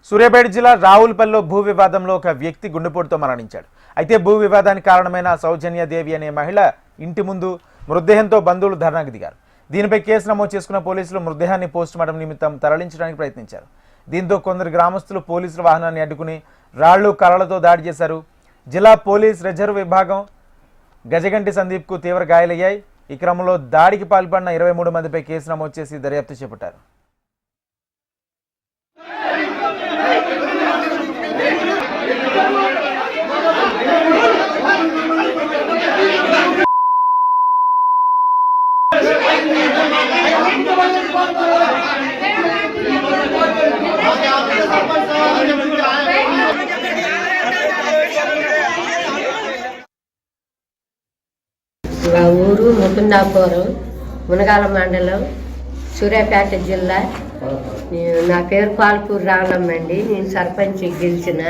సూర్యాపేట జిల్లా రావులపల్లిలో భూ వివాదంలో ఒక వ్యక్తి గుండెపోటుతో మరణించాడు. అయితే భూ వివాదానికి కారణమైన సౌజన్యదేవి అనే మహిళ ఇంటి ముందు మృతదేహంతో బంధువులు ధర్నాకు దిగారు. దీనిపై కేసు నమోదు చేసుకున్న పోలీసులు మృతదేహాన్ని పోస్టుమార్టం నిమిత్తం తరలించడానికి ప్రయత్నించారు. దీంతో కొందరు గ్రామస్తులు పోలీసుల వాహనాన్ని అడ్డుకుని రాళ్లు కర్రలతో దాడి చేశారు. జిల్లా పోలీస్ రిజర్వ్ విభాగం గజగంటి సందీప్కు తీవ్ర గాయాలయ్యాయి. ఈ క్రమంలో దాడికి పాల్పడిన 23 మందిపై కేసు నమోదు చేసి దర్యాప్తు చేపట్టారు. మా ఊరు ముకుందాపురం, మునగాల మండలం, సూర్యాపేట జిల్లా. నా పేరు పాల్పూర్ రావణమ్మ అండి. నేను సర్పంచ్ గెలిచిన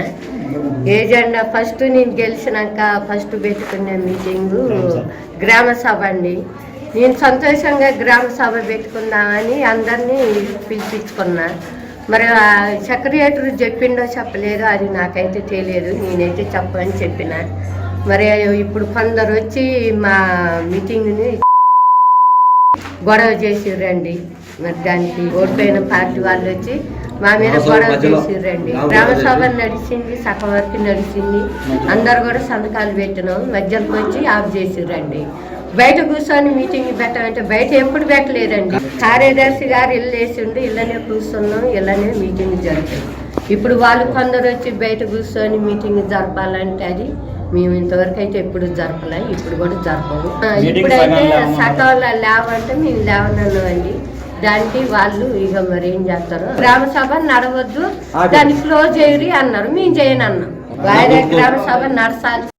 ఏజెండా ఫస్ట్ నేను గెలిచినాక ఫస్ట్ పెట్టుకునే మీటింగు గ్రామ సభ అండి. నేను సంతోషంగా గ్రామ సభ పెట్టుకుందామని అందరినీ పిలిపించుకున్నా. మరి సెక్రటరీ చెప్పిండో చెప్పలేదో అది నాకైతే తెలియదు. నేనైతే చెప్పని చెప్పిన. మరి ఇప్పుడు కొందరు వచ్చి మా మీటింగ్ని గొడవ చేసిర్రండి. మరి దానికి ఓడిపోయిన పార్టీ వాళ్ళు వచ్చి మా మీద గొడవ చేసిర్రండి. గ్రామ సభ నడిచింది, సగం వరకు నడిచింది. అందరు కూడా సంతకాలు పెట్టినాం. మధ్యలోకి వచ్చి ఆఫ్ చేసిర్రండి. బయట కూర్చొని మీటింగ్ పెట్టమంటే బయట ఎప్పుడు పెట్టలేదండి. కార్యదర్శి గారు ఇల్లు వేసిండు, ఇళ్ళనే కూర్చున్నాం, ఇళ్ళనే మీటింగ్ జరుగుతుంది. ఇప్పుడు వాళ్ళు కొందరు వచ్చి బయట కూర్చొని మీటింగ్ జరపాలంటే అది మేము ఇంతవరకు అయితే ఎప్పుడు జరపలే, ఇప్పుడు కూడా జరపము. ఇప్పుడైతే సకాల లేవంటే మేము లేవనన్నామండి. దానికి వాళ్ళు ఇక మరి ఏం చేస్తారు, గ్రామ సభ నడవద్దు, దాన్ని క్లోజ్ చేయరు అన్నారు. మేము చేయనన్నాం. వాయిదా గ్రామ సభ నడసాలి.